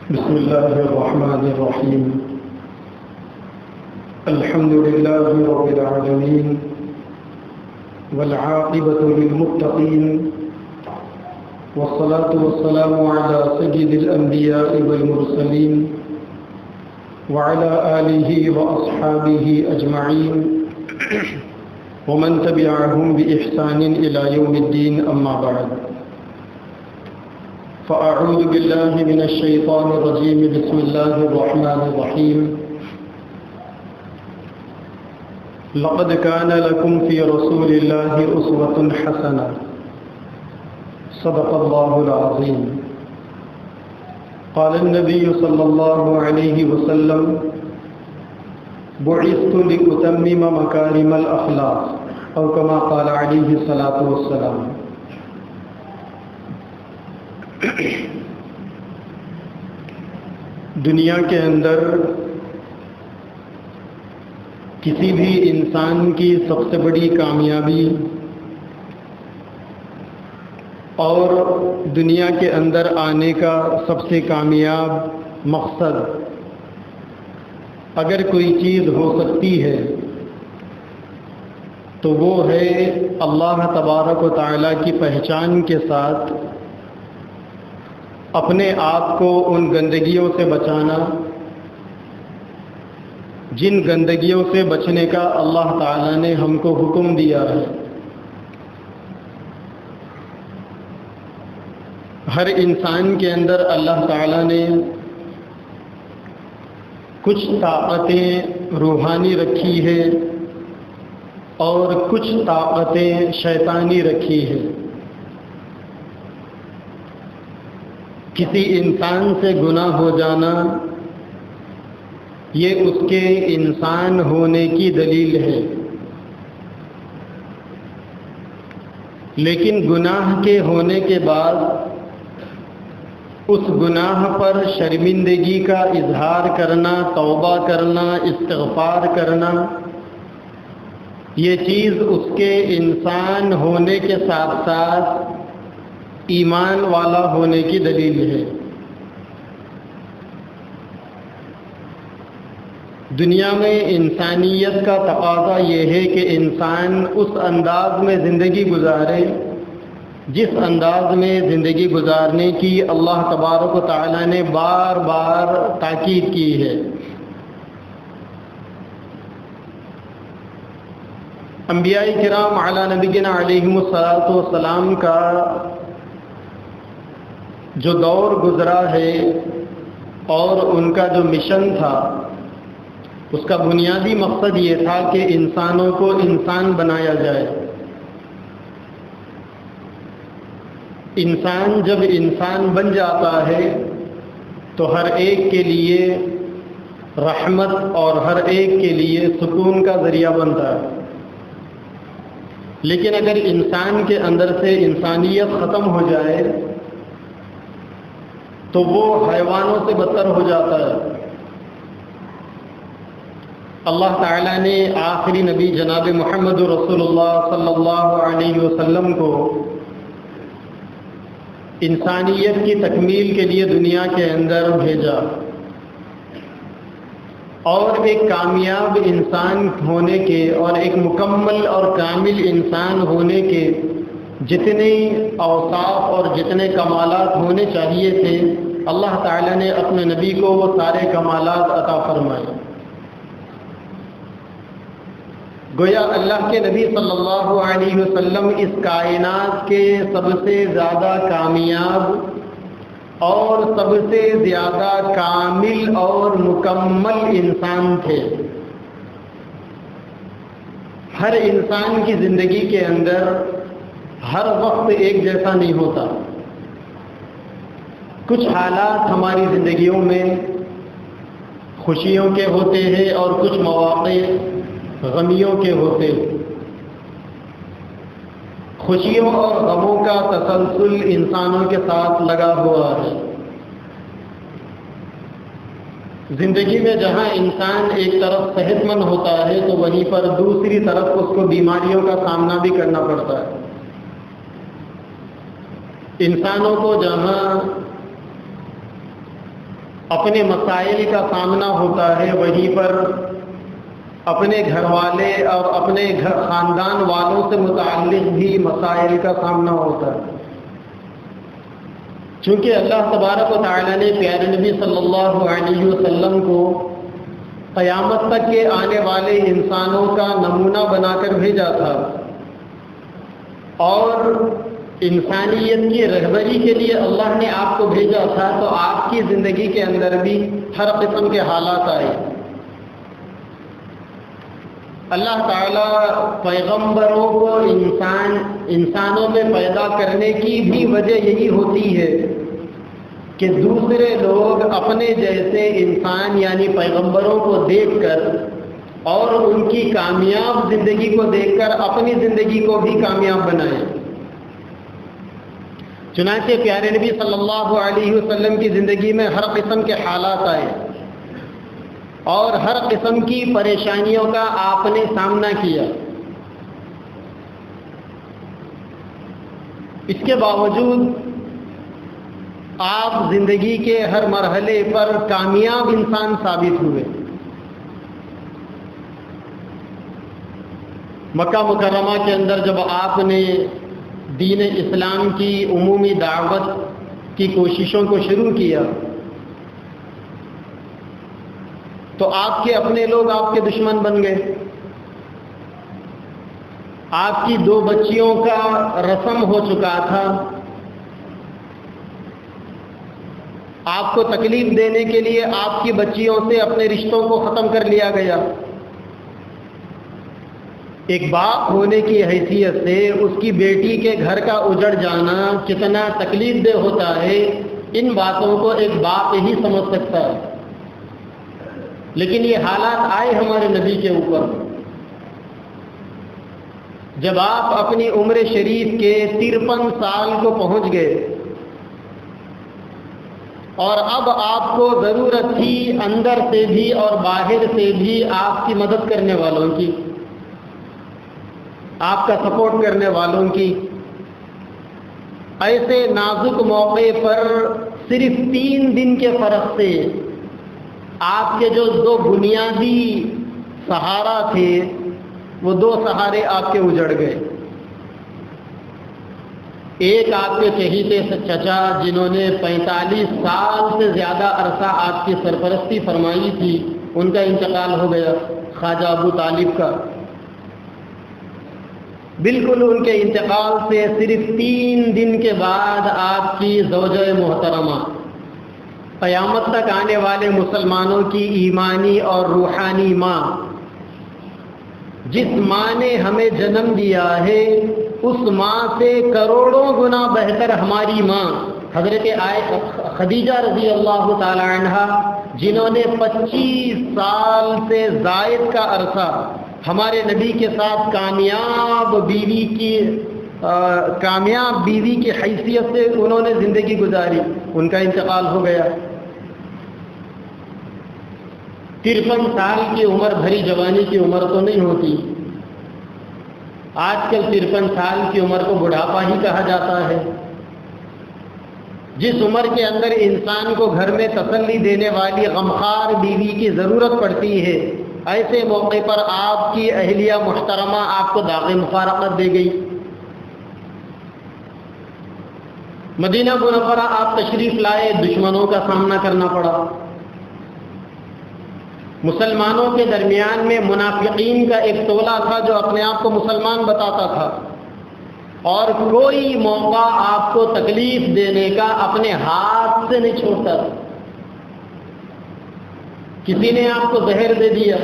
بسم الله الرحمن الرحيم. الحمد لله رب العالمين والعاقبة للمتقين والصلاة والسلام على سيد الأنبياء والمرسلين وعلى آله وأصحابه أجمعين ومن تبعهم بإحسان إلى يوم الدين. أما بعد، فأعوذ بالله من الشيطان الرجيم. بسم الله الرحمن الرحيم. لقد كان لكم في رسول الله أسوة حسنة. صدق الله العظيم. قال النبي صلى الله عليه وسلم: بعثت لأتمم مكارم الأخلاق، أو كما قال عليه الصلاة والسلام. دنیا کے اندر کسی بھی انسان کی سب سے بڑی کامیابی اور دنیا کے اندر آنے کا سب سے کامیاب مقصد اگر کوئی چیز ہو سکتی ہے تو وہ ہے اللہ تبارک و تعالیٰ کی پہچان کے ساتھ اپنے آپ کو ان گندگیوں سے بچانا جن گندگیوں سے بچنے کا اللہ تعالیٰ نے ہم کو حکم دیا ہے. ہر انسان کے اندر اللہ تعالیٰ نے کچھ طاقتیں روحانی رکھی ہے اور کچھ طاقتیں شیطانی رکھی ہے. کسی انسان سے گناہ ہو جانا یہ اس کے انسان ہونے کی دلیل ہے، لیکن گناہ کے ہونے کے بعد اس گناہ پر شرمندگی کا اظہار کرنا، توبہ کرنا، استغفار کرنا، یہ چیز اس کے انسان ہونے کے ساتھ ساتھ ایمان والا ہونے کی دلیل ہے. دنیا میں انسانیت کا تقاضا یہ ہے کہ انسان اس انداز میں زندگی گزارے جس انداز میں زندگی گزارنے کی اللہ تبارک و تعالیٰ نے بار بار تاکید کی ہے. انبیاء کرام علی نبینا علیہم الصلاۃ والسلام کا جو دور گزرا ہے اور ان کا جو مشن تھا اس کا بنیادی مقصد یہ تھا کہ انسانوں کو انسان بنایا جائے. انسان جب انسان بن جاتا ہے تو ہر ایک کے لیے رحمت اور ہر ایک کے لیے سکون کا ذریعہ بنتا ہے. لیکن اگر انسان کے اندر سے انسانیت ختم ہو جائے تو وہ حیوانوں سے بدتر ہو جاتا ہے. اللہ تعالیٰ نے آخری نبی جناب محمد رسول اللہ صلی اللہ علیہ وسلم کو انسانیت کی تکمیل کے لیے دنیا کے اندر بھیجا، اور ایک کامیاب انسان ہونے کے اور ایک مکمل اور کامل انسان ہونے کے جتنے اوصاف اور جتنے کمالات ہونے چاہیے تھے اللہ تعالیٰ نے اپنے نبی کو وہ سارے کمالات عطا فرمائے. گویا اللہ کے نبی صلی اللہ علیہ وسلم اس کائنات کے سب سے زیادہ کامیاب اور سب سے زیادہ کامل اور مکمل انسان تھے. ہر انسان کی زندگی کے اندر ہر وقت ایک جیسا نہیں ہوتا. کچھ حالات ہماری زندگیوں میں خوشیوں کے ہوتے ہیں اور کچھ مواقع غمیوں کے ہوتے ہیں. خوشیوں اور غموں کا تسلسل انسانوں کے ساتھ لگا ہوا ہے. زندگی میں جہاں انسان ایک طرف صحت مند ہوتا ہے تو وہیں پر دوسری طرف اس کو بیماریوں کا سامنا بھی کرنا پڑتا ہے. انسانوں کو جہاں اپنے مسائل کا سامنا ہوتا ہے، وہیں پر اپنے گھر والے اور اپنے خاندان والوں سے متعلق بھی مسائل کا سامنا ہوتا ہے۔ چونکہ اللہ تبارک و تعالی نے پیارے نبی صلی اللہ علیہ وسلم کو قیامت تک کے آنے والے انسانوں کا نمونہ بنا کر بھیجا تھا، اور انسانیت کی رہبری کے لیے اللہ نے آپ کو بھیجا تھا، تو آپ کی زندگی کے اندر بھی ہر قسم کے حالات آئے۔ اللہ تعالیٰ پیغمبروں کو انسانوں میں پیدا کرنے کی بھی وجہ یہی ہوتی ہے کہ دوسرے لوگ اپنے جیسے انسان یعنی پیغمبروں کو دیکھ کر اور ان کی کامیاب زندگی کو دیکھ کر اپنی زندگی کو بھی کامیاب بنائیں۔ چنانچہ پیارے نبی صلی اللہ علیہ وسلم کی زندگی میں ہر قسم کے حالات آئے اور ہر قسم کی پریشانیوں کا آپ نے سامنا کیا۔ اس کے باوجود آپ زندگی کے ہر مرحلے پر کامیاب انسان ثابت ہوئے۔ مکہ مکرمہ کے اندر جب آپ نے دین اسلام کی عمومی دعوت کی کوششوں کو شروع کیا تو آپ کے اپنے لوگ آپ کے دشمن بن گئے۔ آپ کی 2 بچیوں کا رسم ہو چکا تھا، آپ کو تکلیف دینے کے لیے آپ کی بچیوں سے اپنے رشتوں کو ختم کر لیا گیا۔ ایک باپ ہونے کی حیثیت سے اس کی بیٹی کے گھر کا اجڑ جانا کتنا تکلیف دہ ہوتا ہے، ان باتوں کو ایک باپ ہی سمجھ سکتا ہے۔ لیکن یہ حالات آئے ہمارے نبی کے اوپر جب آپ اپنی عمر شریف کے 53 سال کو پہنچ گئے، اور اب آپ کو ضرورت تھی اندر سے بھی اور باہر سے بھی آپ کی مدد کرنے والوں کی، آپ کا سپورٹ کرنے والوں کی۔ ایسے نازک موقع پر صرف 3 دن کے فرق سے آپ کے جو 2 بنیادی سہارا تھے وہ 2 سہارے آپ کے اجڑ گئے۔ ایک آپ کے چہیتے چچا جنہوں نے 45 سال سے زیادہ عرصہ آپ کی سرپرستی فرمائی تھی، ان کا انتقال ہو گیا، خواجہ ابو طالب کا۔ بالکل ان کے انتقال سے صرف 3 دن کے بعد آپ کی زوجہ محترمہ، قیامت تک آنے والے مسلمانوں کی ایمانی اور روحانی ماں، جس ماں نے ہمیں جنم دیا ہے اس ماں سے کروڑوں گنا بہتر ہماری ماں حضرت خدیجہ رضی اللہ تعالی عنہا، جنہوں نے 25 سال سے زائد کا عرصہ ہمارے نبی کے ساتھ کامیاب بیوی کی حیثیت سے انہوں نے زندگی گزاری، ان کا انتقال ہو گیا۔ 53 سال کی عمر بھری جوانی کی عمر تو نہیں ہوتی، آج کل 53 سال کی عمر کو بڑھاپا ہی کہا جاتا ہے۔ جس عمر کے اندر انسان کو گھر میں تسلی دینے والی غمخوار بیوی کی ضرورت پڑتی ہے، ایسے موقع پر آپ کی اہلیہ محترمہ آپ کو داغ مفارقت دے گئی۔ مدینہ منورہ آپ تشریف لائے، دشمنوں کا سامنا کرنا پڑا۔ مسلمانوں کے درمیان میں منافقین کا ایک ٹولہ تھا جو اپنے آپ کو مسلمان بتاتا تھا، اور کوئی موقع آپ کو تکلیف دینے کا اپنے ہاتھ سے نہیں چھوڑتا۔ کسی نے آپ کو زہر دے دیا،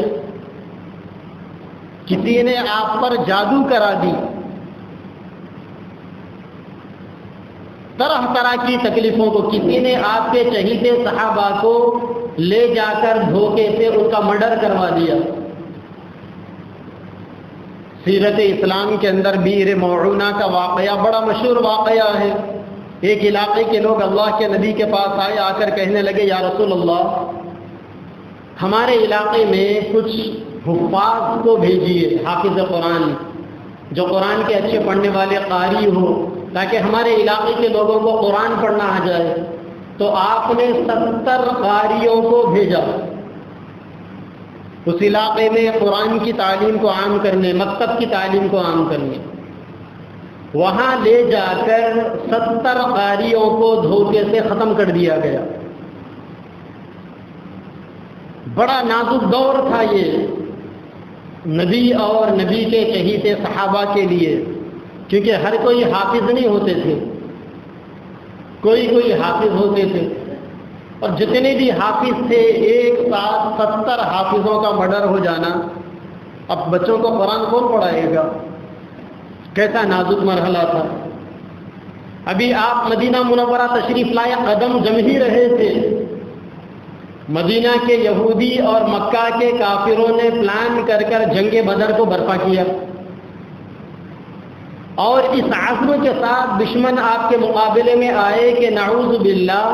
کسی نے آپ پر جادو کرا دی، طرح طرح کی تکلیفوں کو، کسی نے آپ کے چہیتے صحابہ کو لے جا کر دھوکے سے ان کا مرڈر کروا دیا۔ سیرت اسلام کے اندر بئر موعونہ کا واقعہ بڑا مشہور واقعہ ہے۔ ایک علاقے کے لوگ اللہ کے نبی کے پاس آئے، آ کر کہنے لگے یا رسول اللہ، ہمارے علاقے میں کچھ حفاظ کو بھیجیے، حافظ قرآن، جو قرآن کے اچھے پڑھنے والے قاری ہو، تاکہ ہمارے علاقے کے لوگوں کو قرآن پڑھنا آ جائے۔ تو آپ نے 70 قاریوں کو بھیجا اس علاقے میں قرآن کی تعلیم کو عام کرنے، مکتب کی تعلیم کو عام کرنے۔ وہاں لے جا کر 70 قاریوں کو دھوکے سے ختم کر دیا گیا۔ بڑا نازک دور تھا یہ نبی اور نبی کے چہیتے صحابہ کے لیے، کیونکہ ہر کوئی حافظ نہیں ہوتے تھے، کوئی حافظ ہوتے تھے، اور جتنے بھی حافظ تھے ایک ساتھ 70 حافظوں کا مرڈر ہو جانا، اب بچوں کو قرآن کون پڑھائے گا؟ کیسا نازک مرحلہ تھا۔ ابھی آپ مدینہ منورہ تشریف لائے، قدم جم ہی رہے تھے، مدینہ کے یہودی اور مکہ کے کافروں نے پلان کر جنگ بدر کو برپا کیا، اور اس عزم کے ساتھ دشمن آپ کے مقابلے میں آئے کہ نعوذ باللہ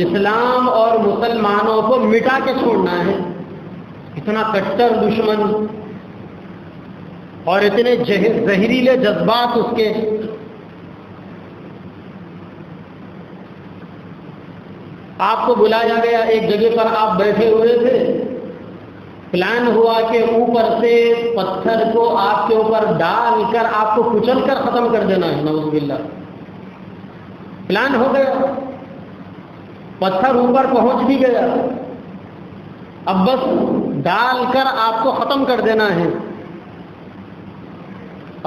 اسلام اور مسلمانوں کو مٹا کے چھوڑنا ہے۔ اتنا کٹر دشمن اور اتنے زہریلے جذبات اس کے۔ آپ کو بلایا گیا، ایک جگہ پر آپ بیٹھے ہوئے تھے، پلان ہوا کہ اوپر سے پتھر کو آپ کے اوپر ڈال کر آپ کو کچل کر ختم کر دینا ہے، نعوذ باللہ۔ پلان ہو گیا، پتھر اوپر پہنچ بھی گیا، اب بس ڈال کر آپ کو ختم کر دینا ہے۔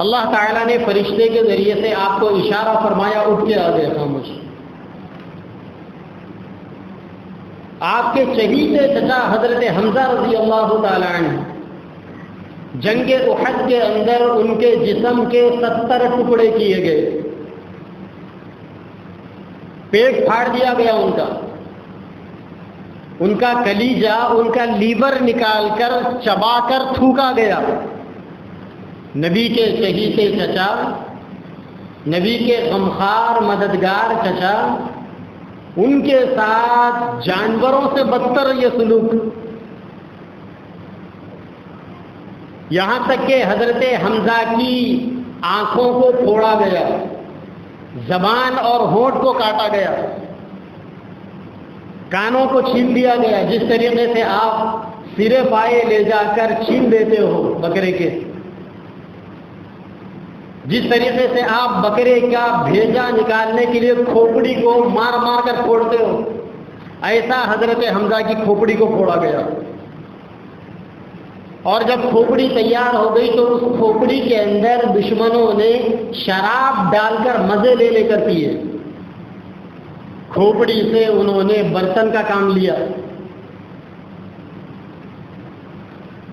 اللہ تعالیٰ نے فرشتے کے ذریعے سے آپ کو اشارہ فرمایا، اٹھ کے آ گئے خاموش۔ آپ کے چہیتے چچا حضرت حمزہ رضی اللہ تعالیٰ عنہ جنگ احد کے اندر ان کے جسم کے 70 ٹکڑے کیے گئے، پیٹ پھاڑ دیا گیا ان کا کلیجہ، ان کا لیور نکال کر چبا کر تھوکا گیا۔ نبی کے چہیتے چچا، نبی کے غمخوار مددگار چچا، ان کے ساتھ جانوروں سے بدتر یہ سلوک، یہاں تک کہ حضرت حمزہ کی آنکھوں کو پھوڑا گیا، زبان اور ہونٹ کو کاٹا گیا، کانوں کو چھین دیا گیا، جس طریقے سے آپ سرے پائے لے جا کر چھین دیتے ہو بکرے کے، جس طریقے سے آپ بکرے کا بھیجا نکالنے کے لیے کھوپڑی کو مار مار کر پھوڑتے ہو، ایسا حضرت حمزہ کی کھوپڑی کو پھوڑا گیا۔ اور جب کھوپڑی تیار ہو گئی تو اس کھوپڑی کے اندر دشمنوں نے شراب ڈال کر مزے لے کر پیے، کھوپڑی سے انہوں نے برتن کا کام لیا۔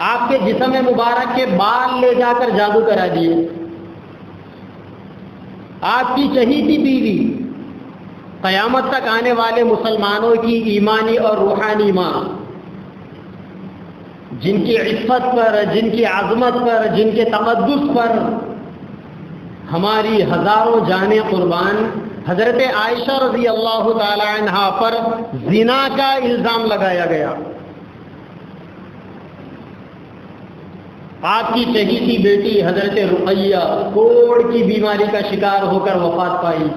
آپ کے جسم مبارک کے بال لے جا کر جادو کرا دیے۔ آپ کی چہیتی بیوی، قیامت تک آنے والے مسلمانوں کی ایمانی اور روحانی ماں، جن کی عفت پر، جن کی عظمت پر، جن کے تقدس پر ہماری ہزاروں جانیں قربان، حضرت عائشہ رضی اللہ تعالی عنہا پر زنا کا الزام لگایا گیا۔ آپ کی چہیتی بیٹی حضرت رقیہ کوڑ کی بیماری کا شکار ہو کر وفات پائی۔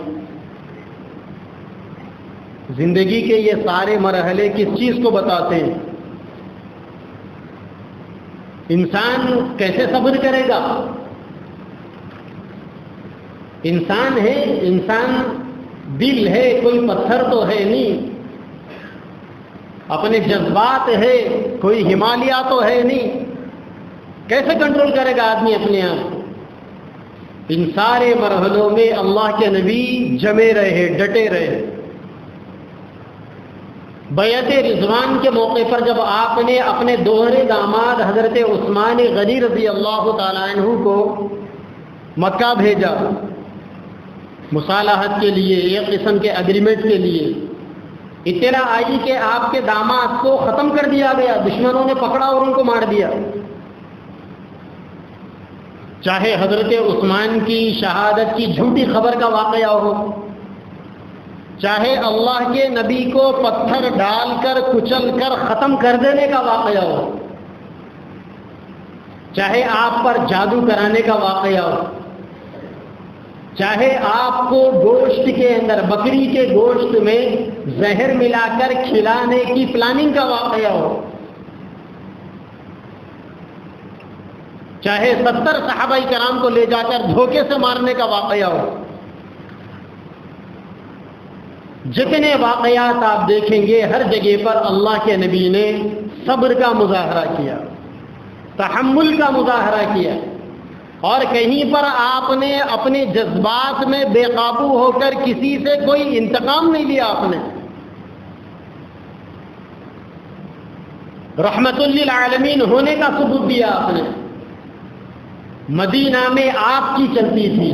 زندگی کے یہ سارے مرحلے کس چیز کو بتاتے ہیں؟ انسان کیسے صبر کرے گا؟ انسان ہے، انسان دل ہے، کوئی پتھر تو ہے نہیں، اپنے جذبات ہے، کوئی ہمالیہ تو ہے نہیں، کیسے کنٹرول کرے گا آدمی اپنے آپ؟ ان سارے مرحلوں میں اللہ کے نبی جمے رہے، ڈٹے رہے۔ بیعت رضوان کے موقع پر جب آپ نے اپنے دوہرے داماد حضرت عثمان غنی رضی اللہ تعالیٰ عنہ کو مکہ بھیجا مصالحت کے لیے، ایک قسم کے اگریمنٹ کے لیے، اطلاع آئی کہ آپ کے داماد کو ختم کر دیا گیا، دشمنوں نے پکڑا اور ان کو مار دیا۔ چاہے حضرت عثمان کی شہادت کی جھوٹی خبر کا واقعہ ہو، چاہے اللہ کے نبی کو پتھر ڈال کر کچل کر ختم کر دینے کا واقعہ ہو، چاہے آپ پر جادو کرانے کا واقعہ ہو، چاہے آپ کو گوشت کے اندر، بکری کے گوشت میں زہر ملا کر کھلانے کی پلاننگ کا واقعہ ہو، چاہے 70 صحابہ کرام کو لے جا کر دھوکے سے مارنے کا واقعہ ہو، جتنے واقعات آپ دیکھیں گے ہر جگہ پر اللہ کے نبی نے صبر کا مظاہرہ کیا، تحمل کا مظاہرہ کیا، اور کہیں پر آپ نے اپنے جذبات میں بے قابو ہو کر کسی سے کوئی انتقام نہیں لیا، آپ نے رحمت للعالمین ہونے کا ثبوت دیا۔ آپ نے مدینہ میں آپ کی چلتی تھی،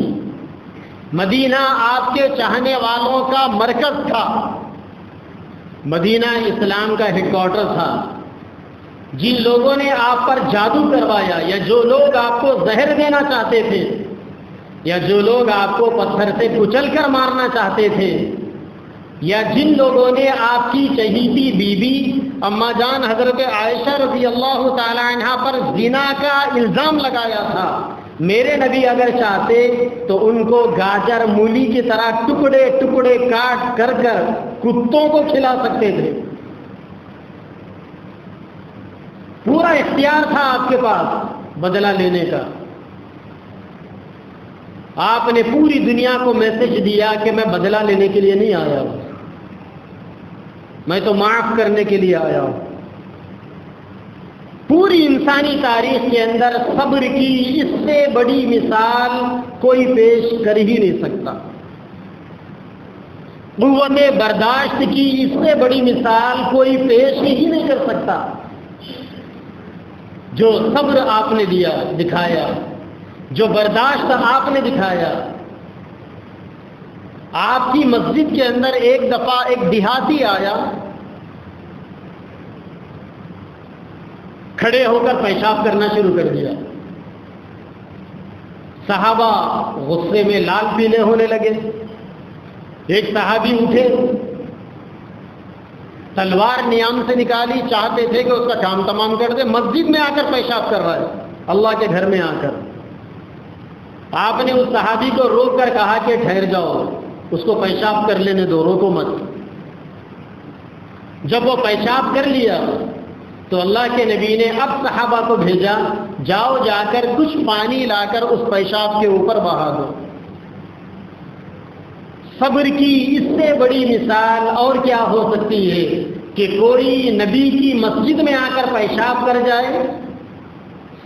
مدینہ آپ کے چاہنے والوں کا مرکز تھا، مدینہ اسلام کا ہیڈ کوارٹر تھا۔ جن لوگوں نے آپ پر جادو کروایا، یا جو لوگ آپ کو زہر دینا چاہتے تھے، یا جو لوگ آپ کو پتھر سے کچل کر مارنا چاہتے تھے، یا جن لوگوں نے آپ کی چہیتی بیوی اما جان حضرت عائشہ رضی اللہ تعالی عنہا پر زنا کا الزام لگایا تھا، میرے نبی اگر چاہتے تو ان کو گاجر مولی کی طرح ٹکڑے ٹکڑے کاٹ کر کر کتوں کو کھلا سکتے تھے، پورا اختیار تھا آپ کے پاس بدلہ لینے کا۔ آپ نے پوری دنیا کو میسج دیا کہ میں بدلہ لینے کے لیے نہیں آیا ہوں، میں تو معاف کرنے کے لیے آیا ہوں۔ پوری انسانی تاریخ کے اندر صبر کی اس سے بڑی مثال کوئی پیش کر ہی نہیں سکتا، قوت برداشت کی اس سے بڑی مثال کوئی پیش ہی نہیں کر سکتا۔ جو صبر آپ نے دکھایا، جو برداشت آپ نے دکھایا۔ آپ کی مسجد کے اندر ایک دفعہ ایک دیہاتی آیا، کھڑے ہو کر پیشاب کرنا شروع کر دیا۔ صحابہ غصے میں لال پیلے ہونے لگے۔ ایک صحابی اٹھے، تلوار نیام سے نکالی، چاہتے تھے کہ اس کا کام تمام کر دے۔ مسجد میں آ کر پیشاب کر رہا ہے، اللہ کے گھر میں آ کر۔ آپ نے اس صحابی کو روک کر کہا کہ ٹھہر جاؤ، اس کو پیشاب کر لینے دو، روکو مت۔ جب وہ پیشاب کر لیا تو اللہ کے نبی نے اب صحابہ کو بھیجا، جاؤ جا کر کچھ پانی لا کر اس پیشاب کے اوپر بہا دو۔ صبر کی اس سے بڑی مثال اور کیا ہو سکتی ہے کہ کوئی نبی کی مسجد میں آ کر پیشاب کر جائے۔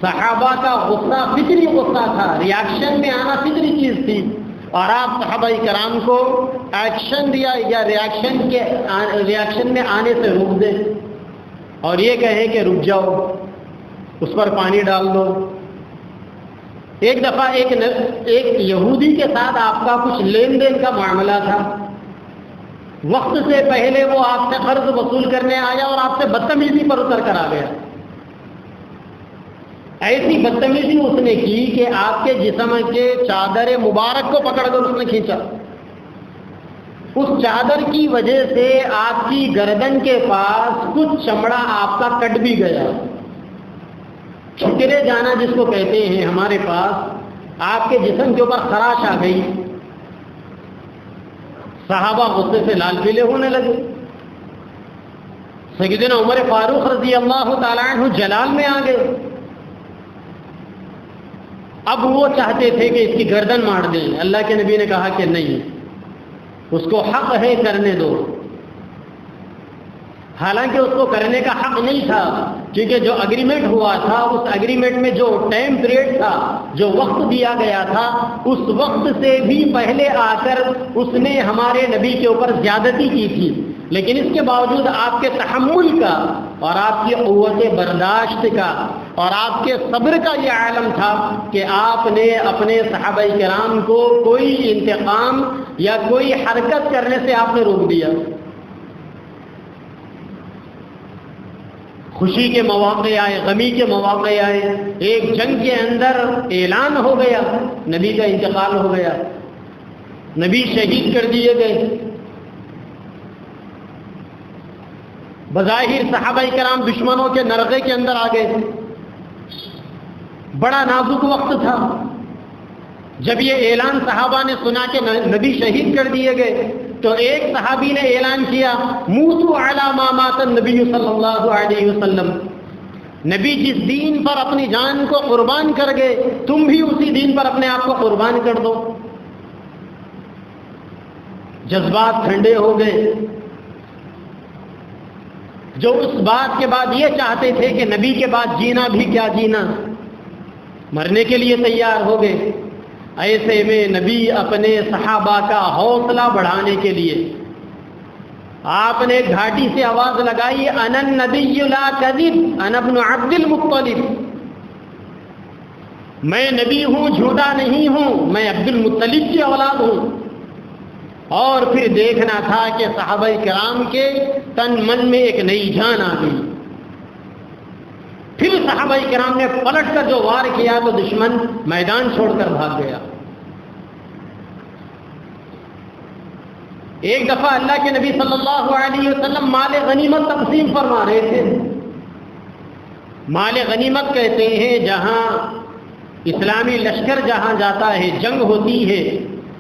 صحابہ کا غصہ فطری غصہ تھا، ریاکشن میں آنا فطری چیز تھی، اور آپ صحابہ کرام کو ایکشن دیا یا ریاکشن میں آنے سے روک دیں اور یہ کہیں کہ رک جاؤ، اس پر پانی ڈال دو۔ ایک دفعہ ایک یہودی کے ساتھ آپ کا کچھ لین دین کا معاملہ تھا، وقت سے پہلے وہ آپ سے قرض وصول کرنے آیا اور آپ سے بدتمیزی پر اتر کر آ گیا۔ ایسی بدتمیزی اس نے کی کہ آپ کے جسم کے چادر مبارک کو پکڑ کر اس نے کھینچا۔ اس چادر کی وجہ سے آپ کی گردن کے پاس کچھ چمڑا آپ کا کٹ بھی گیا، چھکرے جانا جس کو کہتے ہیں ہمارے پاس، آپ کے جسم کے اوپر خراش آ گئی۔ صحابہ غصے سے لال پیلے ہونے لگے۔ سیدنا عمر فاروق رضی اللہ تعالیٰ عنہ جلال میں آ گئے۔ اب وہ چاہتے تھے کہ اس کی گردن مار دیں، اللہ کے نبی نے کہا کہ نہیں، اس کو حق ہے کرنے دو۔ حالانکہ اس کو کرنے کا حق نہیں تھا، کیونکہ جو اگریمنٹ ہوا تھا، اس اگریمنٹ میں جو ٹائم پیریڈ تھا، جو وقت دیا گیا تھا، اس وقت سے بھی پہلے آ کر اس نے ہمارے نبی کے اوپر زیادتی کی تھی۔ لیکن اس کے باوجود آپ کے تحمل کا اور آپ کی قوت برداشت کا اور آپ کے صبر کا یہ عالم تھا کہ آپ نے اپنے صحابہ کرام کو کوئی انتقام یا کوئی حرکت کرنے سے آپ نے روک دیا۔ خوشی کے مواقع آئے، غمی کے مواقع آئے، ایک جنگ کے اندر اعلان ہو گیا، نبی کا انتقال ہو گیا، نبی شہید کر دیے گئے۔ بظاہر صحابہ کرام دشمنوں کے نرغے کے اندر آ گئے، بڑا نازک وقت تھا، جب یہ اعلان صحابہ نے سنا کہ نبی شہید کر دیے گئے تو ایک صحابی نے اعلان کیا موتوا علی ما مات النبی صلی اللہ علیہ وسلم، نبی جس دین پر اپنی جان کو قربان کر گئے تم بھی اسی دین پر اپنے آپ کو قربان کر دو۔ جذبات ٹھنڈے ہو گئے، جو اس بات کے بعد یہ چاہتے تھے کہ نبی کے بعد جینا بھی کیا جینا، مرنے کے لیے تیار ہو گئے۔ ایسے میں نبی اپنے صحابہ کا حوصلہ بڑھانے کے لیے آپ نے گھاٹی سے آواز لگائی انا النبی لا کذب انا ابن عبد المطلب، میں نبی ہوں جھوٹا نہیں ہوں، میں عبد المطلب کی اولاد ہوں۔ اور پھر دیکھنا تھا کہ صحابہ کرام کے تن من میں ایک نئی جان آ گئی۔ پھر صحابہ کرام نے پلٹ کر جو وار کیا تو دشمن میدان چھوڑ کر بھاگ گیا۔ ایک دفعہ اللہ کے نبی صلی اللہ علیہ وسلم مال غنیمت تقسیم فرما رہے تھے۔ مال غنیمت کہتے ہیں جہاں اسلامی لشکر جہاں جاتا ہے، جنگ ہوتی ہے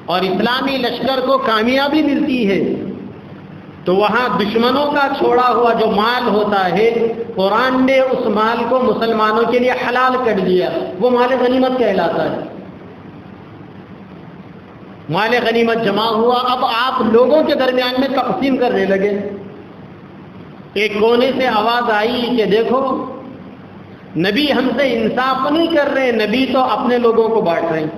اور اسلامی لشکر کو کامیابی ملتی ہے تو وہاں دشمنوں کا چھوڑا ہوا جو مال ہوتا ہے قرآن نے اس مال کو مسلمانوں کے لیے حلال کر دیا، وہ مال غنیمت کہلاتا ہے۔ مال غنیمت جمع ہوا، اب آپ لوگوں کے درمیان میں تقسیم کرنے لگے۔ ایک کونے سے آواز آئی کہ دیکھو نبی ہم سے انصاف نہیں کر رہے، نبی تو اپنے لوگوں کو بانٹ رہے ہیں۔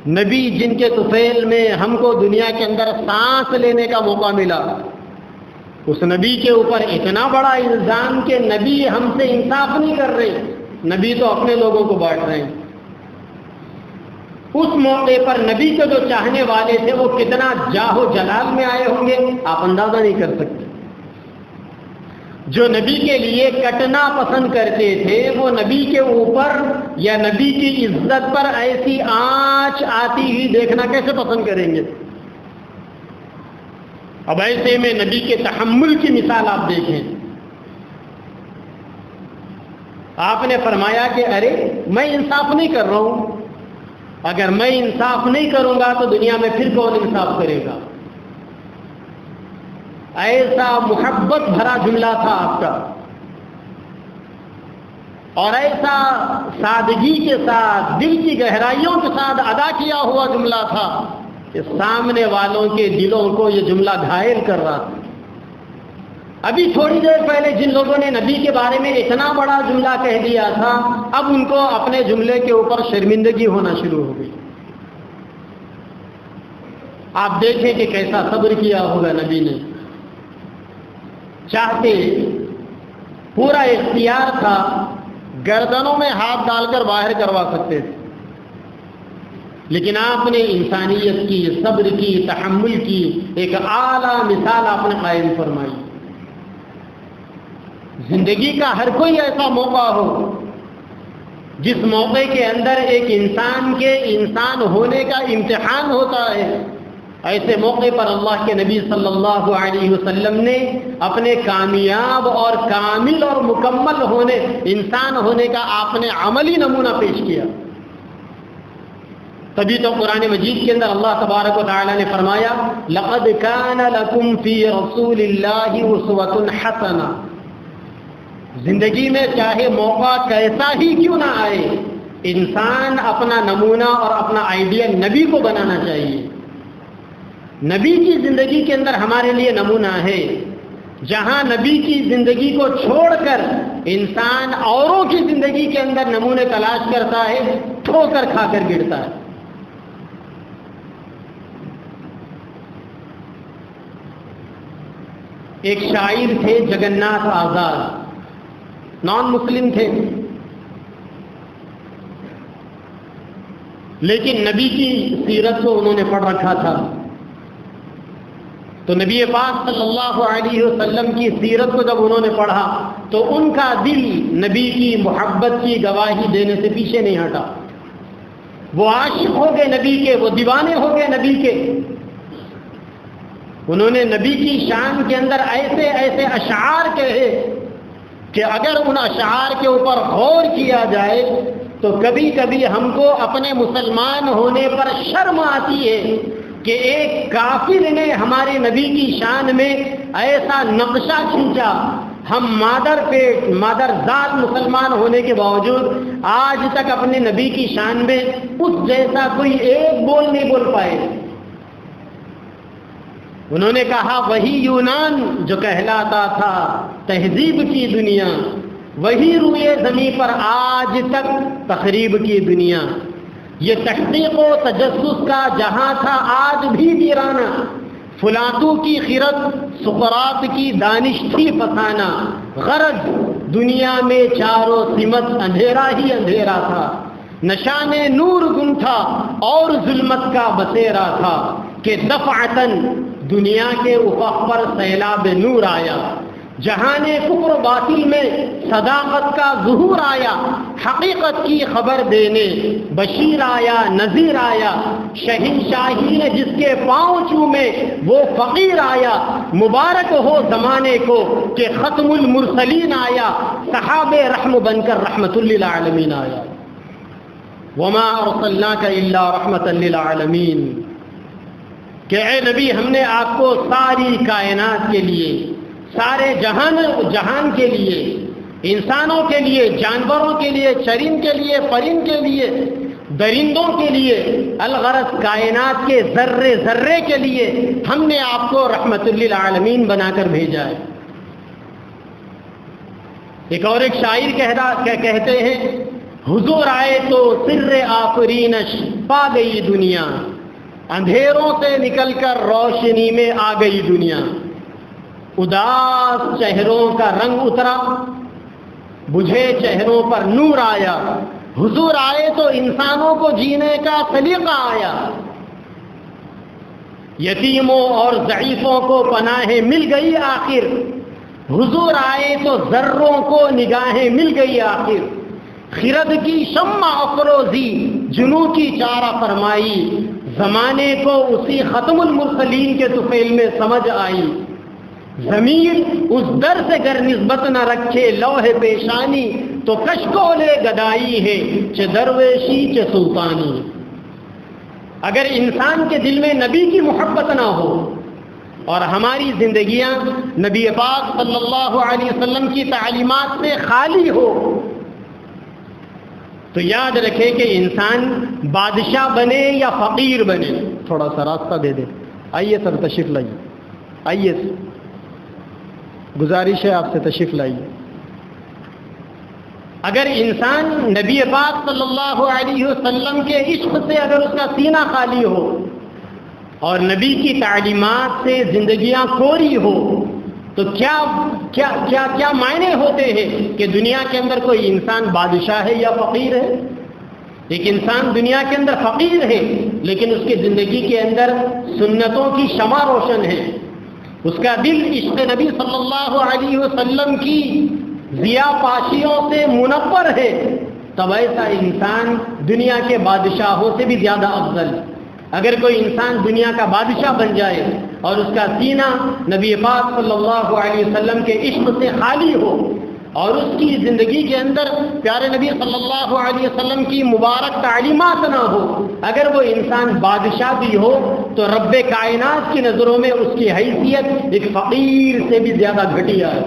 نبی جن کے طفیل میں ہم کو دنیا کے اندر سانس لینے کا موقع ملا، اس نبی کے اوپر اتنا بڑا الزام کہ نبی ہم سے انصاف نہیں کر رہے، نبی تو اپنے لوگوں کو بانٹ رہے ہیں۔ اس موقع پر نبی کے جو چاہنے والے تھے وہ کتنا جاہ و جلال میں آئے ہوں گے آپ اندازہ نہیں کر سکتے۔ جو نبی کے لیے کٹنا پسند کرتے تھے وہ نبی کے اوپر یا نبی کی عزت پر ایسی آنچ آتی ہوئی دیکھنا کیسے پسند کریں گے؟ اب ایسے میں نبی کے تحمل کی مثال آپ دیکھیں۔ آپ نے فرمایا کہ ارے میں انصاف نہیں کر رہا ہوں، اگر میں انصاف نہیں کروں گا تو دنیا میں پھر کون انصاف کرے گا؟ ایسا محبت بھرا جملہ تھا آپ کا اور ایسا سادگی کے ساتھ دل کی گہرائیوں کے ساتھ ادا کیا ہوا جملہ تھا کہ سامنے والوں کے دلوں کو یہ جملہ گھائل کر رہا تھا۔ ابھی تھوڑی دیر پہلے جن لوگوں نے نبی کے بارے میں اتنا بڑا جملہ کہہ دیا تھا اب ان کو اپنے جملے کے اوپر شرمندگی ہونا شروع ہو گئی۔ آپ دیکھیں کہ کیسا صبر کیا ہوگا نبی نے۔ چاہتے پورا اختیار تھا، گردنوں میں ہاتھ ڈال کر باہر کروا سکتے تھے، لیکن آپ نے انسانیت کی، صبر کی، تحمل کی ایک اعلیٰ مثال آپ نے قائم فرمائی۔ زندگی کا ہر کوئی ایسا موقع ہو جس موقع کے اندر ایک انسان کے انسان ہونے کا امتحان ہوتا ہے، ایسے موقع پر اللہ کے نبی صلی اللہ علیہ وسلم نے اپنے کامیاب اور کامل اور مکمل ہونے، انسان ہونے کا آپ نے عملی نمونہ پیش کیا۔ تبھی تو قرآن مجید کے اندر اللہ تبارک و تعالی نے فرمایا لَقَدْ كَانَ لَكُمْ فِي رَسُولِ اللَّهِ أُسْوَةٌ حَسَنَةٌ۔ زندگی میں چاہے موقع کیسا ہی کیوں نہ آئے، انسان اپنا نمونہ اور اپنا آئیڈیل نبی کو بنانا چاہیے۔ نبی کی زندگی کے اندر ہمارے لیے نمونہ ہے۔ جہاں نبی کی زندگی کو چھوڑ کر انسان اوروں کی زندگی کے اندر نمونے تلاش کرتا ہے، ٹھوکر کھا کر گرتا ہے۔ ایک شاعر تھے جگناتھ آزاد، نان مسلم تھے، لیکن نبی کی سیرت کو انہوں نے پڑھ رکھا تھا۔ تو نبی پاک صلی اللہ علیہ وسلم کی سیرت کو جب انہوں نے پڑھا تو ان کا دل نبی کی محبت کی گواہی دینے سے پیچھے نہیں ہٹا۔ وہ عاشق ہو گئے نبی کے، وہ دیوانے ہو گئے نبی کے۔ انہوں نے نبی کی شان کے اندر ایسے ایسے اشعار کہے کہ اگر ان اشعار کے اوپر غور کیا جائے تو کبھی کبھی ہم کو اپنے مسلمان ہونے پر شرم آتی ہے کہ ایک کافر نے ہمارے نبی کی شان میں ایسا نقشہ کھینچا. ہم مادر پیٹ مادر ذات مسلمان ہونے کے باوجود آج تک اپنے نبی کی شان میں اس جیسا کوئی ایک بول نہیں بول پائے. انہوں نے کہا وہی یونان جو کہلاتا تھا تہذیب کی دنیا، وہی روئے زمین پر آج تک تخریب کی دنیا. یہ تحقیق و تجسس کا جہاں تھا آج بھی ویرانہ. فلاطو کی خرد سقراط کی دانش تھی فسانہ. غرض دنیا میں چاروں سمت اندھیرا ہی اندھیرا تھا. نشان نور گم تھا اور ظلمت کا بسیرا تھا کہ دفعتاً دنیا کے افق پر سیلاب نور آیا. جہان کفر و باطل میں صداقت کا ظہور آیا. حقیقت کی خبر دینے بشیر آیا نذیر آیا. شہنشاہی نے جس کے پاؤں چومے وہ فقیر آیا. مبارک ہو زمانے کو کہ ختم المرسلین آیا. صحاب رحم بن کر رحمت للعالمین آیا. وما ارسلناک الا رحمتا للعالمین، کہ اے نبی ہم نے آپ کو ساری کائنات کے لیے، سارے جہان کے لیے، انسانوں کے لیے، جانوروں کے لیے، چرند کے لیے، پرند کے لیے، درندوں کے لیے، الغرض کائنات کے ذرے ذرے کے لیے ہم نے آپ کو رحمت للعالمین بنا کر بھیجا ہے. ایک اور ایک شاعر کہتے ہیں حضور آئے تو سر آفرینش پا گئی دنیا، اندھیروں سے نکل کر روشنی میں آ گئی دنیا. اداس چہروں کا رنگ اترا، بجھے چہروں پر نور آیا. حضور آئے تو انسانوں کو جینے کا سلیقہ آیا. یتیموں اور ضعیفوں کو پناہیں مل گئی آخر. حضور آئے تو ذروں کو نگاہیں مل گئی آخر. خرد کی شمع افروزی جنوں کی چارہ فرمائی. زمانے کو اسی ختم المرسلین کے طفیل میں سمجھ آئی. ضمیر اس در سے گر نسبت نہ رکھے لوح پیشانی، تو کشکولے گدائی ہے چہ درویشی چہ سلطانی. اگر انسان کے دل میں نبی کی محبت نہ ہو اور ہماری زندگیاں نبی پاک صلی اللہ علیہ وسلم کی تعلیمات سے خالی ہو، تو یاد رکھے کہ انسان بادشاہ بنے یا فقیر بنے. تھوڑا سا راستہ دے دے. آئیے سر تشریف لائیے. آئیے گزارش ہے آپ سے تشریف لائیے. اگر انسان نبی پاک صلی اللہ علیہ وسلم کے عشق سے اگر اس کا سینہ خالی ہو اور نبی کی تعلیمات سے زندگیاں کوری ہو، تو کیا کیا کیا کیا معنی ہوتے ہیں کہ دنیا کے اندر کوئی انسان بادشاہ ہے یا فقیر ہے. ایک انسان دنیا کے اندر فقیر ہے لیکن اس کی زندگی کے اندر سنتوں کی شمع روشن ہے. اس کا دل عشق نبی صلی اللہ علیہ وسلم کی ضیا پاشیوں سے منور ہے. تب ایسا انسان دنیا کے بادشاہوں سے بھی زیادہ افضل. اگر کوئی انسان دنیا کا بادشاہ بن جائے اور اس کا سینہ نبی پاک صلی اللہ علیہ وسلم کے عشق سے خالی ہو اور اس کی زندگی کے اندر پیارے نبی صلی اللہ علیہ وسلم کی مبارک تعلیمات نہ ہو، اگر وہ انسان بادشاہ بھی ہو تو رب کائنات کی نظروں میں اس کی حیثیت ایک فقیر سے بھی زیادہ گھٹیا ہے.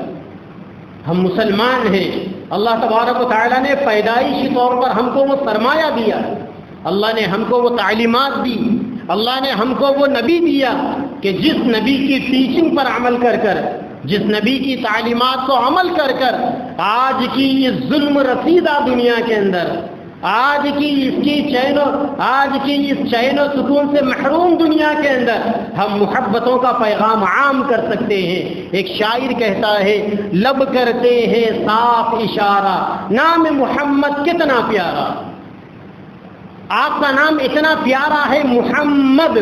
ہم مسلمان ہیں. اللہ تبارک و تعالیٰ نے پیدائشی طور پر ہم کو وہ سرمایہ دیا. اللہ نے ہم کو وہ تعلیمات دی. اللہ نے ہم کو وہ نبی دیا کہ جس نبی کی ٹیچنگ پر عمل کر کر، جس نبی کی تعلیمات کو عمل کر کر آج کی اس ظلم رسیدہ دنیا کے اندر، آج کی اس چین و سکون سے محروم دنیا کے اندر ہم محبتوں کا پیغام عام کر سکتے ہیں. ایک شاعر کہتا ہے لب کرتے ہیں صاف اشارہ، نام محمد کتنا پیارا. آپ کا نام اتنا پیارا ہے محمد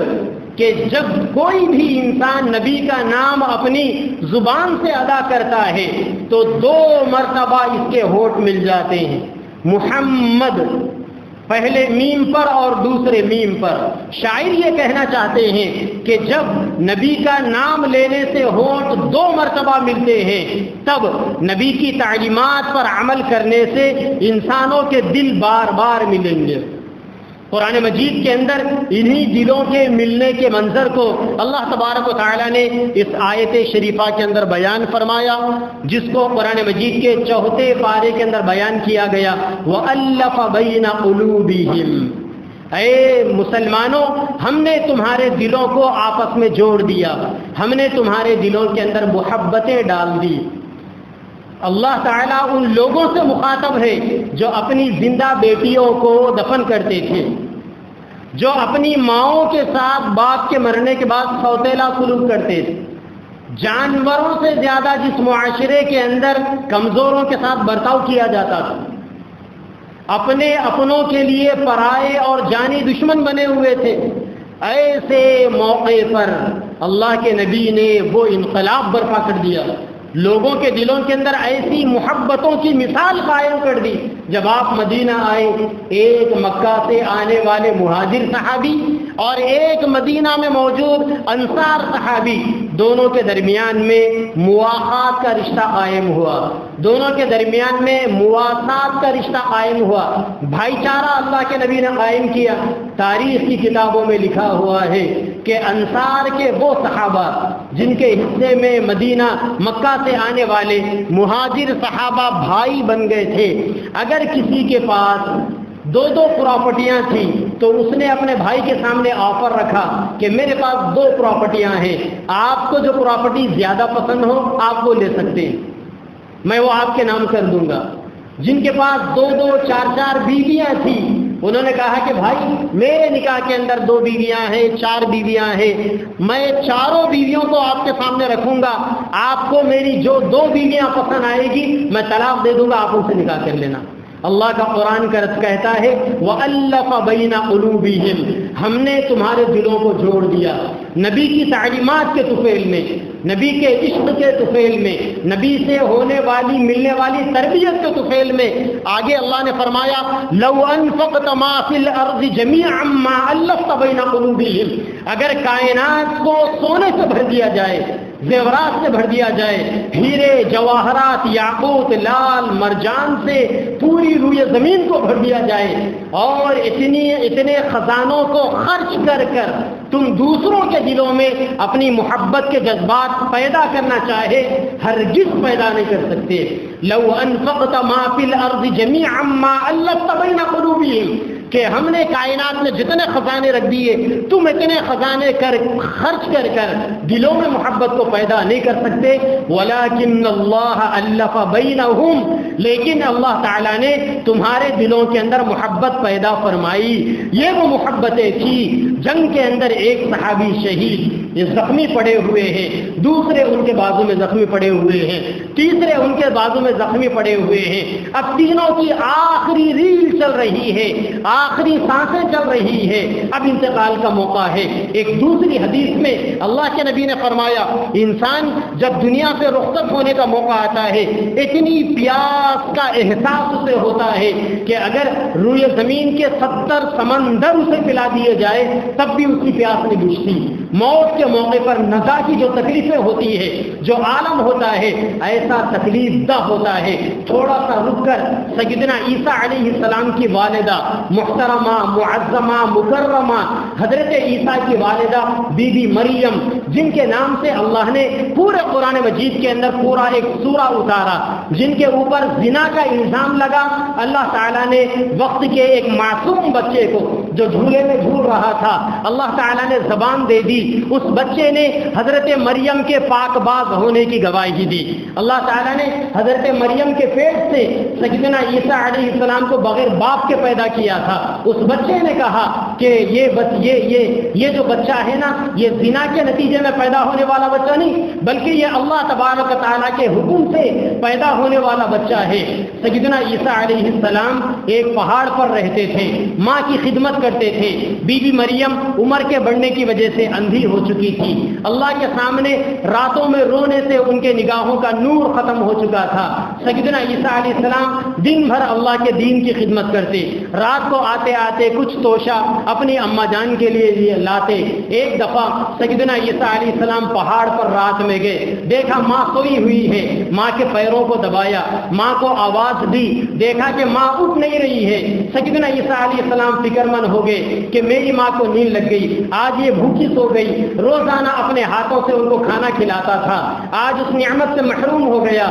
کہ جب کوئی بھی انسان نبی کا نام اپنی زبان سے ادا کرتا ہے تو 2 مرتبہ اس کے ہونٹ مل جاتے ہیں. محمد پہلے میم پر اور دوسرے میم پر۔ شاعر یہ کہنا چاہتے ہیں کہ جب نبی کا نام لینے سے ہونٹ 2 مرتبہ ملتے ہیں تب نبی کی تعلیمات پر عمل کرنے سے انسانوں کے دل بار بار ملیں گے۔ قرآن مجید کے اندر انہی دلوں کے ملنے کے منظر کو اللہ تبارک و تعالیٰ نے اس آیت شریفہ کے اندر بیان فرمایا، جس کو قرآن مجید کے 4 پارے کے اندر بیان کیا گیا، وَأَلَّفَ بَيْنَ قُلُوبِهِمْ۔ اے مسلمانوں، ہم نے تمہارے دلوں کو آپس میں جوڑ دیا، ہم نے تمہارے دلوں کے اندر محبتیں ڈال دی۔ اللہ تعالیٰ ان لوگوں سے مخاطب ہے جو اپنی زندہ بیٹیوں کو دفن کرتے تھے، جو اپنی ماؤں کے ساتھ باپ کے مرنے کے بعد سوتیلا سلوک کرتے تھے، جانوروں سے زیادہ جس معاشرے کے اندر کمزوروں کے ساتھ برتاؤ کیا جاتا تھا، اپنے اپنوں کے لیے پرائے اور جانی دشمن بنے ہوئے تھے، ایسے موقع پر اللہ کے نبی نے وہ انقلاب برپا کر دیا، لوگوں کے دلوں کے اندر ایسی محبتوں کی مثال قائم کر دی۔ جب آپ مدینہ آئے، ایک مکہ سے آنے والے مہاجر صحابی اور ایک مدینہ میں موجود انصار صحابی، دونوں کے درمیان میں مواخات کا رشتہ قائم ہوا، دونوں کے درمیان میں مواسات کا رشتہ قائم ہوا، بھائی چارہ اللہ کے نبی نے قائم کیا۔ تاریخ کی کتابوں میں لکھا ہوا ہے کہ انصار کے وہ صحابہ جن کے حصے میں مدینہ مکہ سے آنے والے مہاجر صحابہ بھائی بن گئے تھے، اگر کسی کے پاس 2 پراپرٹیاں تھیں تو اس نے اپنے بھائی کے سامنے آفر رکھا کہ میرے پاس 2 پراپرٹیاں ہیں، آپ کو جو پراپرٹی زیادہ پسند ہو آپ وہ لے سکتے ہیں، میں وہ آپ کے نام کر دوں گا۔ جن کے پاس 2 4 بیویاں تھیں انہوں نے کہا کہ بھائی میرے نکاح کے اندر 2 بیویاں ہیں، 4 بیویاں ہیں، میں 4 بیویوں کو آپ کے سامنے رکھوں گا، آپ کو میری جو 2 بیویاں پسند آئے گی میں طلاق دے دوں گا، آپ ان سے نکاح کر لینا۔ اللہ کا قرآن کہتا ہے وَأَلَّفَ بَيْنَ قُلُوبِهِمْ، ہم نے تمہارے دلوں کو جوڑ دیا۔ نبی کی تعلیمات کے طفیل میں، نبی کے عشق کے طفیل میں، نبی سے ہونے والی ملنے والی تربیت کے طفیل میں آگے اللہ نے فرمایا لَوْ أَنفَقْتَ مَا فِي الْأَرْضِ جَمِيعًا مَا أَلَّفْتَ بَيْنَ قُلُوبِهِمْ، اگر کائنات کو سونے سے بھر دیا جائے، زیورات سے بھر دیا جائے، ہیرے جواہرات یاقوت لال مرجان سے پوری روئے زمین کو بھر دیا جائے اور اتنے خزانوں کو خرچ کر کر تم دوسروں کے دلوں میں اپنی محبت کے جذبات پیدا کرنا چاہے ہرگز پیدا نہیں کر سکتے۔ لو انفقت ما فی الارض جمیعا ما الفت بین قلوبہم، کہ ہم نے کائنات میں جتنے خزانے رکھ دیے تم اتنے خزانے خرچ کر کر دلوں میں محبت کو پیدا نہیں کر سکتے۔ وَلَكِنَّ اللَّهَ أَلَّفَ بَيْنَهُمْ، لیکن اللہ تعالیٰ نے تمہارے دلوں کے اندر محبت پیدا فرمائی۔ یہ وہ محبتیں تھی۔ جنگ کے اندر ایک صحابی شہید، یہ زخمی پڑے ہوئے ہیں، دوسرے ان کے بازو میں زخمی پڑے ہوئے ہیں، تیسرے ان کے بازو میں زخمی پڑے ہوئے ہیں، اب تینوں کی آخری ریل چل رہی ہے، آخری سانسیں چل رہی ہے، اب انتقال کا موقع ہے۔ ایک دوسری حدیث میں اللہ کے نبی نے فرمایا انسان جب دنیا سے رخصت ہونے کا موقع آتا ہے اتنی پیاس کا احساس اسے ہوتا ہے کہ اگر روئے زمین کے 70 سمندر اسے پلا دیے جائے تب بھی اس کی پیاس نہیں بجھتی۔ موت کے موقع پر نزا کی جو تکلیفیں ہوتی ہے، جو عالم ہوتا ہے، ایسا تکلیف دہ ہوتا ہے۔ تھوڑا سا رک کر سیدنا عیسیٰ علیہ السلام کی والدہ محترمہ معظمہ مکرمہ حضرت عیسیٰ کی والدہ بی بی مریم، جن کے نام سے اللہ نے پورے قرآن مجید کے اندر پورا ایک سورہ اتارا، جن کے اوپر زنا کا الزام لگا، اللہ تعالیٰ نے وقت کے ایک معصوم بچے کو جو جھولے میں جھول رہا تھا اللہ تعالیٰ نے زبان دے دی، اس بچے نے حضرت مریم کے پاک باز ہونے کی گواہی دی۔ اللہ تعالیٰ نے حضرت مریم کے پیٹ سے سیدنا عیسیٰ علیہ السلام کو بغیر باپ کے پیدا کیا تھا۔ اس بچے نے کہا کہ یہ جو بچہ ہے نا یہ زنا کے نتیجے میں پیدا ہونے والا بچہ نہیں بلکہ یہ اللہ تبارک و تعالیٰ کے حکم سے پیدا ہونے والا بچہ ہے۔ سیدنا عیسیٰ علیہ السلام ایک پہاڑ پر رہتے تھے، ماں کی خدمت کرتے تھے۔ بی بی مریم عمر کے بڑھنے کی وجہ سے اندھی ہو چکی تھی، اللہ کے سامنے راتوں میں رونے سے ان کے نگاہوں کا نور ختم ہو چکا تھا۔ سیدنا عیسیٰ علیہ السلام دن بھر اللہ کے دین کی خدمت کرتے، رات کو آتے آتے کچھ توشہ اپنی اماں جان کے لیے لاتے۔ ایک دفعہ سیدنا عیسیٰ علیہ السلام پہاڑ پر رات میں گئے، دیکھا ماں سوئی ہوئی ہے، ماں کے پیروں کو دبایا، ماں کو آواز دی، دیکھا کہ ماں اٹھ نہیں رہی ہے۔ سیدنا عیسیٰ علیہ السلام فکر مند ہو گئے کہ میری ماں کو نیند لگ گئی، آج یہ بھوکی سو گئی، روزانہ اپنے ہاتھوں سے ان کو کھانا کھلاتا تھا، آج اس نعمت سے محروم ہو گیا۔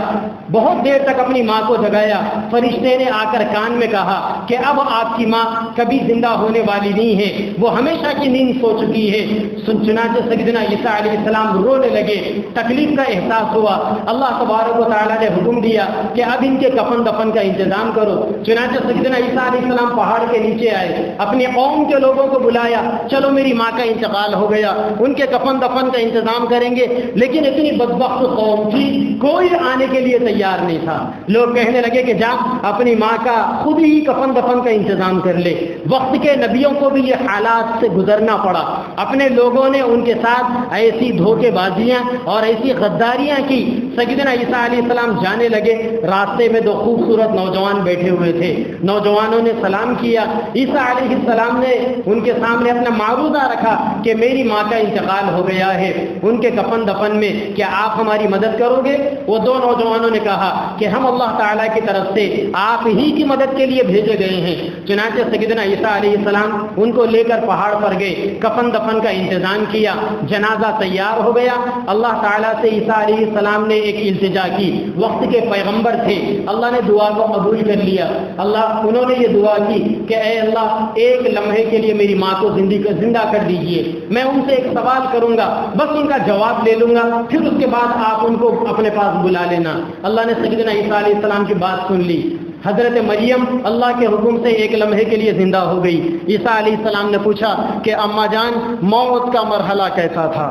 بہت دیر تک اپنی ماں کو جگایا، فرشتے نے آ کر کان میں کہا کہ اب آپ کی ماں کبھی زندہ ہونے والی نہیں ہے، وہ ہمیشہ کی نیند سو چکی ہے۔ چنانچہ سیدنا عیسیٰ علیہ السلام رونے لگے، تکلیف کا احساس ہوا۔ اللہ تبارک و تعالیٰ نے حکم دیا کہ اب ان کے کفن دفن کا انتظام کرو۔ چنانچہ سیدنا عیسیٰ علیہ السلام پہاڑ کے نیچے آئے، اپنی قوم کے لوگوں کو بلایا، چلو میری ماں کا انتقال ہو گیا، ان کے کفن دفن کا انتظام کریں گے۔ لیکن اتنی بدبخت قوم تھی، کوئی آنے کے لیے تیار نہیں تھا۔ لوگ کہنے لگے کہ جا اپنی ماں کا خود ہی کفن دفن کا انتظام کر لے۔ وقت کے نبیوں کو بھی یہ حالات سے گزرنا پڑا، اپنے لوگوں نے ان کے ساتھ ایسی دھوکے بازیاں اور ایسی غداریاں کی۔ سیدنا عیسیٰ علیہ السلام جانے لگے، راستے میں دو خوبصورت نوجوان بیٹھے ہوئے تھے، نوجوانوں نے سلام کیا۔ عیسیٰ علیہ السلام نے ان کے سامنے اپنا معروضہ رکھا کہ میری ماں کا انتقال ہو گیا ہے، ان کے کفن دفن میں کیا آپ ہماری مدد کرو گے؟ وہ دو نوجوانوں نے کہا کہ ہم اللہ تعالیٰ کی طرف سے آپ ہی کی مدد کے لیے بھیجے گئے ہیں۔ چنانچہ سیدنا عیسیٰ علیہ السلام ان کو لے کر پہاڑ پر گئے، کفن دفن کا انتظام کیا، جنازہ تیار ہو گیا۔ اللہ تعالیٰ سے عیسیٰ علیہ السلام نے ایک التجا کی، وقت کے پیغمبر تھے، اللہ نے دعا کو قبول کر لیا۔ انہوں نے یہ دعا کی کہ اے اللہ ایک لمحے کے لیے میری ماں کو زندہ کر دیجئے، میں ان سے ایک سوال کروں گا، بس ان کا جواب لے لوں گا، پھر اس کے بعد آپ ان کو اپنے پاس بلا لینا۔ اللہ نے سیدنا عیسیٰ علیہ السلام کی بات سن لی۔ حضرت مریم اللہ کے حکم سے ایک لمحے کے لیے زندہ ہو گئی۔ عیسیٰ علیہ السلام نے پوچھا کہ اماں جان موت کا مرحلہ کیسا تھا؟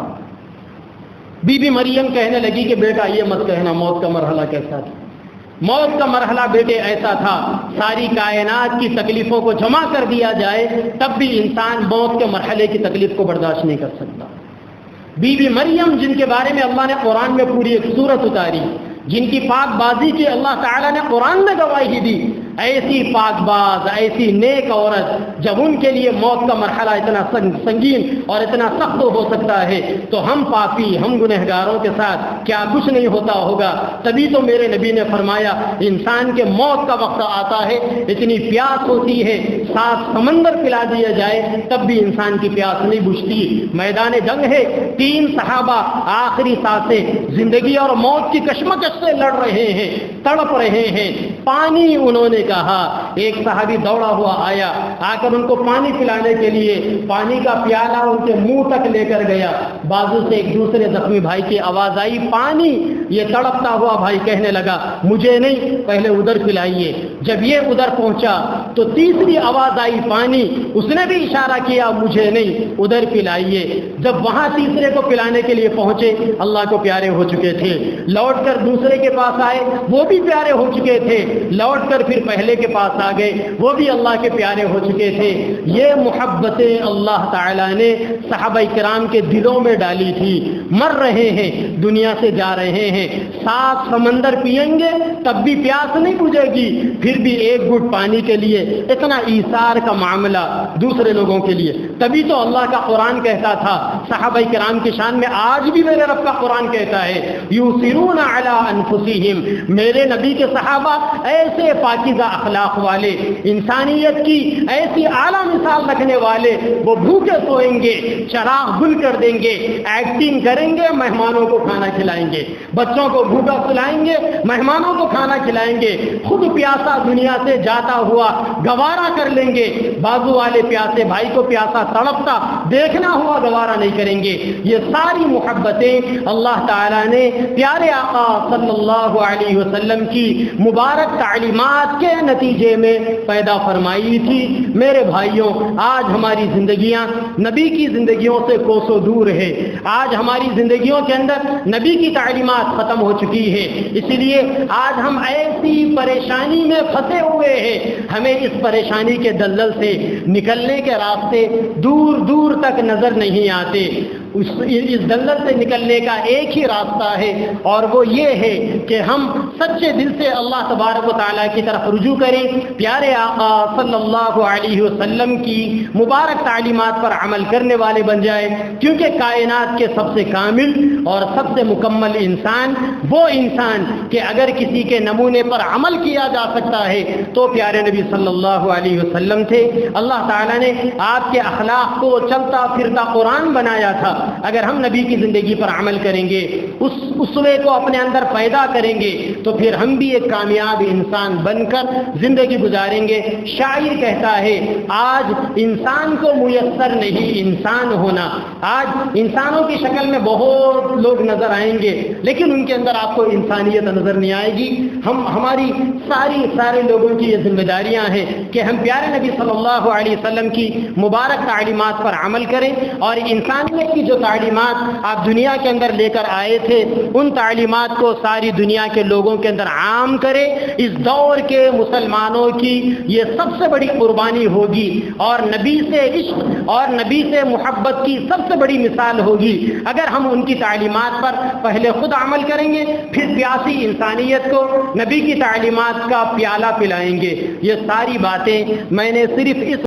بی بی مریم کہنے لگی کہ بیٹا یہ مت کہنا موت کا مرحلہ کیسا تھا۔ موت کا مرحلہ بیٹے ایسا تھا، ساری کائنات کی تکلیفوں کو جمع کر دیا جائے تب بھی انسان موت کے مرحلے کی تکلیف کو برداشت نہیں کر سکتا۔ بی بی مریم جن کے بارے میں اللہ نے قرآن میں پوری ایک سورت اتاری، جن کی پاک بازی کی اللہ تعالیٰ نے قرآن میں گواہی دی، ایسی پاک باز ایسی نیک عورت جب ان کے لیے موت کا مرحلہ اتنا سنگین اور اتنا سخت ہو سکتا ہے تو ہم پاپی ہم گنہگاروں کے ساتھ کیا کچھ نہیں ہوتا ہوگا۔ تبھی تو میرے نبی نے فرمایا انسان کے موت کا وقت آتا ہے، اتنی پیاس ہوتی ہے 7 سمندر پلا دیا جائے تب بھی انسان کی پیاس نہیں بجھتی۔ میدان جنگ ہے، 3 صحابہ آخری سانسیں زندگی اور موت کی کشمکش سے لڑ رہے ہیں، تڑپ رہے ہیں، پانی انہوں نے کہا۔ ایک صحابی دوڑا ہوا آیا، آ کر ان کو پانی پلانے کے لیے پانی کا پیالہ ان کے منہ تک لے کر گیا۔ بازو سے ایک دوسرے زخمی بھائی کی آواز آئی پانی۔ یہ تڑپتا ہوا بھائی کہنے لگا مجھے نہیں، پہلے ادھر پلائیے۔ جب یہ ادھر پہنچا تو تیسری آواز آئی پانی، اس نے بھی اشارہ کیا مجھے نہیں، ادھر پلائیے۔ جب وہاں تیسرے کو پلانے کے لیے پہنچے اللہ کو پیارے ہو چکے تھے، لوٹ کر دوسرے کے پاس آئے وہ بھی پیارے ہو چکے تھے، لوٹ کر پھر پہلے کے پاس آ گئے وہ بھی اللہ کے پیارے ہو چکے تھے۔ یہ محبتیں اللہ تعالیٰ نے صحابہ کرام کے دلوں میں ڈالی تھی۔ مر رہے ہیں، دنیا سے جا رہے ہیں، 7 سمندر پئیں گے تب بھی پیاس نہیں بجھے گی، پھر بھی ایک گھٹ پانی کے لیے اتنا ایثار کا معاملہ دوسرے لوگوں کے لیے۔ تبھی تو اللہ کا قرآن کہتا تھا صحابہ کرام کی شان میں، آج بھی میرے رب کا قرآن کہتا ہے یؤثرون علی انفسہم، میرے نبی کے صحابہ ایسے پاکیزہ اخلاق والے، انسانیت کی ایسی اعلیٰ مثال رکھنے والے، وہ بھوکے سوئیں گے، چراغ گل کر دیں گے، ایکٹنگ کریں گے، مہمانوں کو کھانا کھلائیں گے، بچوں کو بھوکا سلائیں گے، مہمانوں کو کھانا کھلائیں گے، خود پیاسا دنیا سے جاتا ہوا گوارا کر لیں گے، بازو والے پیاسے بھائی کو پیاسا تڑپتا دیکھنا ہوا گوارا نہیں کریں گے۔ یہ ساری محبتیں اللہ تعالیٰ نے پیارے آقا صلی اللہ علیہ وسلم کی مبارک تعلیمات کے نتیجے میں پیدا فرمائی تھی۔ میرے بھائیوں، آج ہماری زندگیاں نبی کی زندگیوں سے کوسوں دور ہے۔ آج ہماری زندگیوں کے اندر نبی کی تعلیمات ختم ہو چکی ہے، اس لیے آج ہم ایسی پریشانی میں پھنسے ہوئے ہیں، ہمیں اس پریشانی کے دلدل سے نکلنے کے راستے دور دور تک نظر نہیں آتے۔ اس دلدل سے نکلنے کا ایک ہی راستہ ہے، اور وہ یہ ہے کہ ہم سچے دل سے اللہ تبارک و تعالیٰ کی طرف رجوع کریں، پیارے آقا صلی اللہ علیہ وسلم کی مبارک تعلیمات پر عمل کرنے والے بن جائیں، کیونکہ کائنات کے سب سے کامل اور سب سے مکمل انسان وہ انسان کہ اگر کسی کے نمونے پر عمل کیا جا سکتا ہے تو پیارے نبی صلی اللہ علیہ وسلم تھے۔ اللہ تعالیٰ نے آپ کے اخلاق کو چلتا پھرتا قرآن بنایا تھا۔ اگر ہم نبی کی زندگی پر عمل کریں گے، اس اسوے کو اپنے اندر پیدا کریں گے، تو پھر ہم بھی ایک کامیاب انسان بن کر زندگی گزاریں گے۔ شاعر کہتا ہے، آج انسان کو میسر نہیں انسان ہونا۔ آج انسانوں کی شکل میں بہت لوگ نظر آئیں گے، لیکن ان کے اندر آپ کو انسانیت نظر نہیں آئے گی۔ ہماری سارے لوگوں کی یہ ذمہ داریاں ہیں کہ ہم پیارے نبی صلی اللہ علیہ وسلم کی مبارک تعلیمات پر عمل کریں، اور انسانیت کی جو تعلیمات آپ دنیا کے اندر لے کر آئے تھے، ان تعلیمات کو ساری دنیا کے لوگوں کے اندر عام کرے۔ اس دور کے مسلمانوں کی یہ سب سے بڑی قربانی ہوگی، اور نبی سے عشق اور نبی سے محبت کی سب سے بڑی مثال ہوگی۔ اگر ہم ان کی تعلیمات پر پہلے خود عمل کریں گے، پھر پیاسی انسانیت کو نبی کی تعلیمات کا پیالہ پلائیں گے۔ یہ ساری باتیں میں نے صرف اس